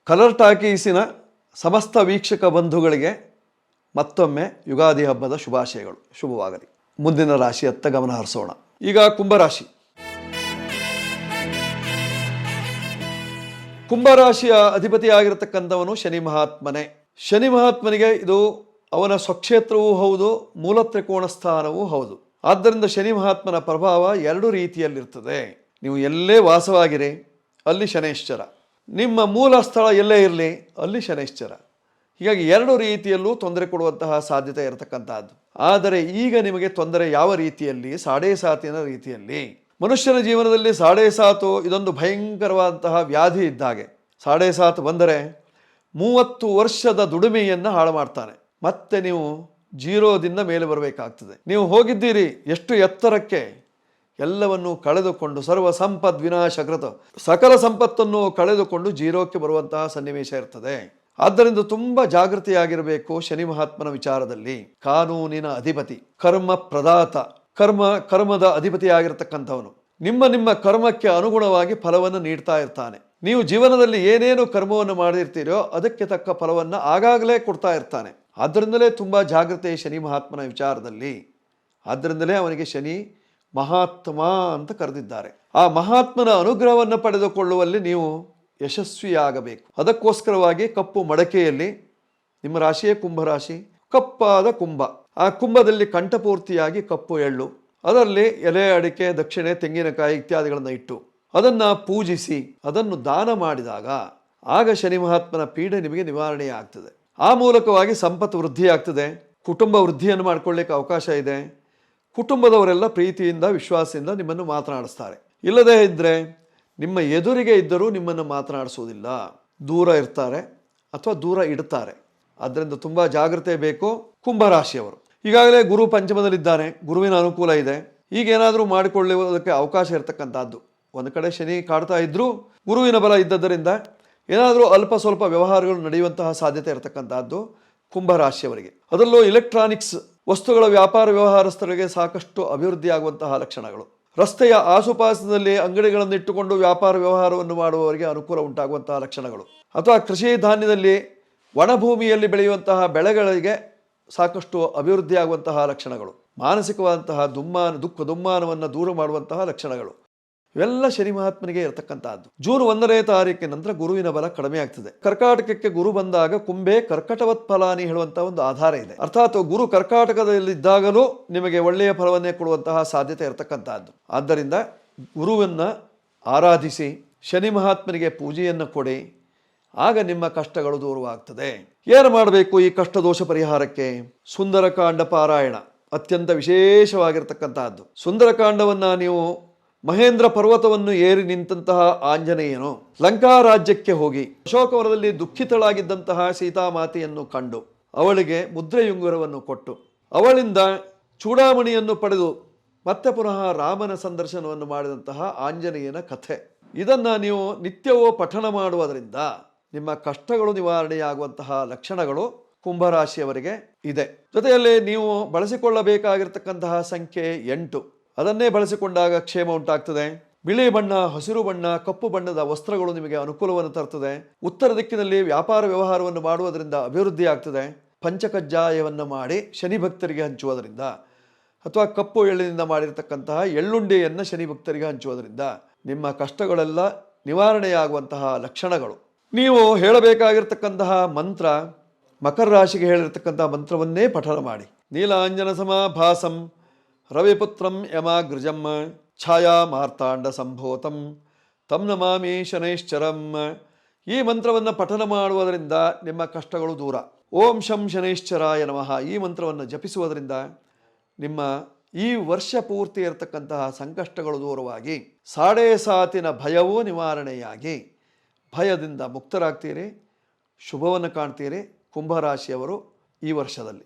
Colour ಟಾಕೀಸಿನ ಸಮಸ್ತ ವೀಕ್ಷಕ ಬಂಧುಗಳಿಗೆ ಮತ್ತೊಮ್ಮೆ ಯುಗಾದಿ ಹಬ್ಬದ ಶುಭಾಶಯಗಳು. ಶುಭವಾಗಲಿ. ಮುಂದಿನ ರಾಶಿಯತ್ತ ಗಮನ ಹರಿಸೋಣ. ಈಗ ಕುಂಭರಾಶಿ. ಕುಂಭರಾಶಿಯ ಅಧಿಪತಿಯಾಗಿರತಕ್ಕಂಥವನು ಶನಿ ಮಹಾತ್ಮನೇ. ಶನಿ ಮಹಾತ್ಮನಿಗೆ ಇದು ಅವನ ಸ್ವಕ್ಷೇತ್ರವೂ ಹೌದು, ಮೂಲ ತ್ರಿಕೋಣ ಸ್ಥಾನವೂ ಹೌದು. ಆದ್ದರಿಂದ ಶನಿ ಮಹಾತ್ಮನ ಪ್ರಭಾವ ಎರಡು ರೀತಿಯಲ್ಲಿರ್ತದೆ. ನೀವು ಎಲ್ಲೇ ವಾಸವಾಗಿರಿ ಅಲ್ಲಿ ಶನೈಶ್ಚರ, ನಿಮ್ಮ ಮೂಲ ಸ್ಥಳ ಎಲ್ಲೇ ಇರಲಿ ಅಲ್ಲಿ ಶನೈಶ್ಚರ. ಹೀಗಾಗಿ ಎರಡು ರೀತಿಯಲ್ಲೂ ತೊಂದರೆ ಕೊಡುವಂತಹ ಸಾಧ್ಯತೆ ಇರತಕ್ಕಂಥದ್ದು. ಆದರೆ ಈಗ ನಿಮಗೆ ತೊಂದರೆ ಯಾವ ರೀತಿಯಲ್ಲಿ? ಸಾಡೇ ಸಾತಿನ ರೀತಿಯಲ್ಲಿ. ಮನುಷ್ಯನ ಜೀವನದಲ್ಲಿ ಸಾಡೇ ಸಾತು ಇದೊಂದು ಭಯಂಕರವಾದಂತಹ ವ್ಯಾಧಿ ಇದ್ದಾಗೆ. ಸಾಡೇ ಸಾತು ಬಂದರೆ 30 ವರ್ಷದ ದುಡಿಮೆಯನ್ನು ಹಾಳು ಮಾಡ್ತಾನೆ. ಮತ್ತೆ ನೀವು ಜೀರೋದಿಂದ ಮೇಲೆ ಬರಬೇಕಾಗ್ತದೆ. ನೀವು ಹೋಗಿದ್ದೀರಿ ಎಷ್ಟು ಎತ್ತರಕ್ಕೆ, ಎಲ್ಲವನ್ನು ಕಳೆದುಕೊಂಡು ಸರ್ವ ಸಂಪದ್ ವಿನಾಶಕೃತ, ಸಕಲ ಸಂಪತ್ತನ್ನು ಕಳೆದುಕೊಂಡು ಜೀರೋಕ್ಕೆ ಬರುವಂತಹ ಸನ್ನಿವೇಶ ಇರ್ತದೆ. ಆದ್ದರಿಂದ ತುಂಬ ಜಾಗೃತಿಯಾಗಿರಬೇಕು ಶನಿ ಮಹಾತ್ಮನ ವಿಚಾರದಲ್ಲಿ. ಕಾನೂನಿನ ಅಧಿಪತಿ, ಕರ್ಮ ಪ್ರದಾತ, ಕರ್ಮದ ಅಧಿಪತಿಯಾಗಿರ್ತಕ್ಕಂಥವನು ನಿಮ್ಮ ಕರ್ಮಕ್ಕೆ ಅನುಗುಣವಾಗಿ ಫಲವನ್ನು ನೀಡ್ತಾ ಇರ್ತಾನೆ. ನೀವು ಜೀವನದಲ್ಲಿ ಏನೇನು ಕರ್ಮವನ್ನು ಮಾಡಿರ್ತೀರೋ ಅದಕ್ಕೆ ತಕ್ಕ ಫಲವನ್ನು ಆಗಾಗಲೇ ಕೊಡ್ತಾ ಇರ್ತಾನೆ. ಆದ್ದರಿಂದಲೇ ತುಂಬ ಜಾಗೃತೆ ಶನಿ ಮಹಾತ್ಮನ ವಿಚಾರದಲ್ಲಿ. ಆದ್ದರಿಂದಲೇ ಅವನಿಗೆ ಶನಿ ಮಹಾತ್ಮ ಅಂತ ಕರೆದಿದ್ದಾರೆ. ಆ ಮಹಾತ್ಮನ ಅನುಗ್ರಹವನ್ನು ಪಡೆದುಕೊಳ್ಳುವಲ್ಲಿ ನೀವು ಯಶಸ್ವಿಯಾಗಬೇಕು. ಅದಕ್ಕೋಸ್ಕರವಾಗಿ ಕಪ್ಪು ಮಡಕೆಯಲ್ಲಿ, ನಿಮ್ಮ ರಾಶಿಯೇ ಕುಂಭರಾಶಿ, ಕಪ್ಪಾದ ಕುಂಭ, ಆ ಕುಂಭದಲ್ಲಿ ಕಂಠಪೂರ್ತಿಯಾಗಿ ಕಪ್ಪು ಎಳ್ಳು, ಅದರಲ್ಲಿ ಎಲೆ ಅಡಿಕೆ, ದಕ್ಷಿಣೆ, ತೆಂಗಿನಕಾಯಿ ಇತ್ಯಾದಿಗಳನ್ನು ಇಟ್ಟು ಅದನ್ನು ಪೂಜಿಸಿ ಅದನ್ನು ದಾನ ಮಾಡಿದಾಗ ಆಗ ಶನಿ ಮಹಾತ್ಮನ ಪೀಡೆ ನಿಮಗೆ ನಿವಾರಣೆ ಆಗ್ತದೆ. ಆ ಮೂಲಕವಾಗಿ ಸಂಪತ್ತು ವೃದ್ಧಿ ಆಗ್ತದೆ. ಕುಟುಂಬ ವೃದ್ಧಿಯನ್ನು ಮಾಡಿಕೊಳ್ಳಿಕ್ಕೆ ಅವಕಾಶ ಇದೆ. ಕುಟುಂಬದವರೆಲ್ಲ ಪ್ರೀತಿಯಿಂದ ವಿಶ್ವಾಸದಿಂದ ನಿಮ್ಮನ್ನು ಮಾತನಾಡಿಸ್ತಾರೆ. ಇಲ್ಲದೇ ಇದ್ದರೆ ನಿಮ್ಮ ಎದುರಿಗೆ ಇದ್ದರೂ ನಿಮ್ಮನ್ನು ಮಾತನಾಡಿಸುವುದಿಲ್ಲ, ದೂರ ಇರ್ತಾರೆ ಅಥವಾ ದೂರ ಇಡ್ತಾರೆ. ಆದ್ದರಿಂದ ತುಂಬ ಜಾಗ್ರತೆ ಬೇಕು ಕುಂಭರಾಶಿಯವರು. ಈಗಾಗಲೇ ಗುರು ಪಂಚಮದಲ್ಲಿದ್ದಾನೆ, ಗುರುವಿನ ಅನುಕೂಲ ಇದೆ. ಈಗೇನಾದರೂ ಮಾಡಿಕೊಳ್ಳುವುದಕ್ಕೆ ಅವಕಾಶ ಇರತಕ್ಕಂಥದ್ದು. ಒಂದು ಕಡೆ ಶನಿ ಕಾಡ್ತಾ ಇದ್ದರೂ ಗುರುವಿನ ಬಲ ಇದ್ದದ್ದರಿಂದ ಏನಾದರೂ ಅಲ್ಪ ಸ್ವಲ್ಪ ವ್ಯವಹಾರಗಳು ನಡೆಯುವಂತಹ ಸಾಧ್ಯತೆ ಇರತಕ್ಕಂಥದ್ದು ಕುಂಭರಾಶಿಯವರಿಗೆ. ಅದರಲ್ಲೂ ಇಲೆಕ್ಟ್ರಾನಿಕ್ಸ್ ವಸ್ತುಗಳ ವ್ಯಾಪಾರ ವ್ಯವಹಾರಸ್ಥರಿಗೆ ಸಾಕಷ್ಟು ಅಭಿವೃದ್ಧಿ ಆಗುವಂತಹ ಲಕ್ಷಣಗಳು. ರಸ್ತೆಯ ಆಸುಪಾಸದಲ್ಲಿ ಅಂಗಡಿಗಳನ್ನು ಇಟ್ಟುಕೊಂಡು ವ್ಯಾಪಾರ ವ್ಯವಹಾರವನ್ನು ಮಾಡುವವರಿಗೆ ಅನುಕೂಲ ಉಂಟಾಗುವಂತಹ ಲಕ್ಷಣಗಳು. ಅಥವಾ ಕೃಷಿ ಧಾನ್ಯದಲ್ಲಿ ಒಣಭೂಮಿಯಲ್ಲಿ ಬೆಳೆಯುವಂತಹ ಬೆಳೆಗಳಿಗೆ ಸಾಕಷ್ಟು ಅಭಿವೃದ್ಧಿ ಆಗುವಂತಹ ಲಕ್ಷಣಗಳು. ಮಾನಸಿಕವಾದಂತಹ ದುಮ್ಮಾನವನ್ನು ದೂರ ಮಾಡುವಂತಹ ಲಕ್ಷಣಗಳು. ಇವೆಲ್ಲ ಶನಿ ಮಹಾತ್ಮನಿಗೆ ಇರತಕ್ಕಂತಹದ್ದು. ಜೂನ್ 1ನೇ ತಾರೀಕಿನ ನಂತರ ಗುರುವಿನ ಬಲ ಕಡಿಮೆ ಆಗ್ತದೆ. ಕರ್ಕಾಟಕಕ್ಕೆ ಗುರು ಬಂದಾಗ ಕುಂಭೆ ಕರ್ಕಟವತ್ ಫಲಾನಿ ಹೇಳುವಂತಹ ಒಂದು ಆಧಾರ ಇದೆ. ಅರ್ಥಾತ್ ಗುರು ಕರ್ಕಾಟಕದಲ್ಲಿದ್ದಾಗಲೂ ನಿಮಗೆ ಒಳ್ಳೆಯ ಫಲವನ್ನೇ ಕೊಡುವಂತಹ ಸಾಧ್ಯತೆ ಇರತಕ್ಕಂತಹದ್ದು. ಆದ್ದರಿಂದ ಗುರುವನ್ನ ಆರಾಧಿಸಿ ಶನಿ ಮಹಾತ್ಮನಿಗೆ ಪೂಜೆಯನ್ನು ಕೊಡಿ, ಆಗ ನಿಮ್ಮ ಕಷ್ಟಗಳು ದೂರವಾಗ್ತದೆ. ಏನು ಮಾಡಬೇಕು ಈ ಕಷ್ಟ ದೋಷ ಪರಿಹಾರಕ್ಕೆ? ಸುಂದರಕಾಂಡ ಪಾರಾಯಣ ಅತ್ಯಂತ ವಿಶೇಷವಾಗಿರ್ತಕ್ಕಂತಹದ್ದು. ಸುಂದರಕಾಂಡವನ್ನ ನೀವು ಮಹೇಂದ್ರ ಪರ್ವತವನ್ನು ಏರಿ ನಿಂತಹ ಆಂಜನೇಯನು ಲಂಕಾ ರಾಜ್ಯಕ್ಕೆ ಹೋಗಿ ಅಶೋಕವನದಲ್ಲಿ ದುಃಖಿತಳಾಗಿದ್ದಂತಹ ಸೀತಾಮಾತೆಯನ್ನು ಕಂಡು ಅವಳಿಗೆ ಮುದ್ರೆಯುಂಗುರವನ್ನು ಕೊಟ್ಟು ಅವಳಿಂದ ಚೂಡಾಮಣಿಯನ್ನು ಪಡೆದು ಮತ್ತೆ ಪುನಃ ರಾಮನ ಸಂದರ್ಶನವನ್ನು ಮಾಡಿದಂತಹ ಆಂಜನೇಯನ ಕಥೆ. ಇದನ್ನು ನೀವು ನಿತ್ಯವೂ ಪಠಣ ಮಾಡುವುದರಿಂದ ನಿಮ್ಮ ಕಷ್ಟಗಳು ನಿವಾರಣೆಯಾಗುವಂತಹ ಲಕ್ಷಣಗಳು ಕುಂಭರಾಶಿಯವರಿಗೆ ಇದೆ. ಜೊತೆಯಲ್ಲಿ ನೀವು ಬಳಸಿಕೊಳ್ಳಬೇಕಾಗಿರ್ತಕ್ಕಂತಹ ಸಂಖ್ಯೆ 8. ಅದನ್ನೇ ಬಳಸಿಕೊಂಡಾಗ ಕ್ಷೇಮ ಉಂಟಾಗ್ತದೆ. ಬಿಳಿ ಬಣ್ಣ, ಹಸಿರು ಬಣ್ಣ, ಕಪ್ಪು ಬಣ್ಣದ ವಸ್ತ್ರಗಳು ನಿಮಗೆ ಅನುಕೂಲವನ್ನು ತರ್ತದೆ. ಉತ್ತರ ದಿಕ್ಕಿನಲ್ಲಿ ವ್ಯಾಪಾರ ವ್ಯವಹಾರವನ್ನು ಮಾಡುವುದರಿಂದ ಅಭಿವೃದ್ಧಿ ಆಗ್ತದೆ. ಪಂಚಕಜ್ಜಾಯವನ್ನು ಮಾಡಿ ಶನಿ ಭಕ್ತರಿಗೆ ಹಂಚುವುದರಿಂದ ಅಥವಾ ಕಪ್ಪು ಎಳ್ಳಿನಿಂದ ಮಾಡಿರ್ತಕ್ಕಂತಹ ಎಳ್ಳುಂಡೆಯನ್ನು ಶನಿ ಭಕ್ತರಿಗೆ ಹಂಚುವುದರಿಂದ ನಿಮ್ಮ ಕಷ್ಟಗಳೆಲ್ಲ ನಿವಾರಣೆಯಾಗುವಂತಹ ಲಕ್ಷಣಗಳು. ನೀವು ಹೇಳಬೇಕಾಗಿರ್ತಕ್ಕಂತಹ ಮಂತ್ರ ಮಕರ ರಾಶಿಗೆ ಹೇಳಿರ್ತಕ್ಕಂತಹ ಮಂತ್ರವನ್ನೇ ಪಠಣ ಮಾಡಿ. ನೀಲಾಂಜನ ಸಮಾಭಾಸಂ ರವಿಪುತ್ರಂ ಯಮಾಗ್ರಜಂ ಛಾಯಾ ಮಾರ್ತಾಂಡ ಸಂಭೂತಂ ತಂ ನಮಾಮಿ ಶನೈಶ್ಚರಂ. ಈ ಮಂತ್ರವನ್ನು ಪಠನ ಮಾಡುವುದರಿಂದ ನಿಮ್ಮ ಕಷ್ಟಗಳು ದೂರ. ಓಂ ಶಂ ಶನೈಶ್ಚರಾಯ ನಮಃ ಈ ಮಂತ್ರವನ್ನು ಜಪಿಸುವುದರಿಂದ ನಿಮ್ಮ ಈ ವರ್ಷ ಪೂರ್ತಿ ಇರತಕ್ಕಂತಹ ಸಂಕಷ್ಟಗಳು ದೂರವಾಗಿ ಸಾಡೇ ಸಾತಿನ ಭಯವೂ ನಿವಾರಣೆಯಾಗಿ ಭಯದಿಂದ ಮುಕ್ತರಾಗ್ತೀರಿ, ಶುಭವನ್ನು ಕಾಣ್ತೀರಿ ಕುಂಭರಾಶಿಯವರು ಈ ವರ್ಷದಲ್ಲಿ.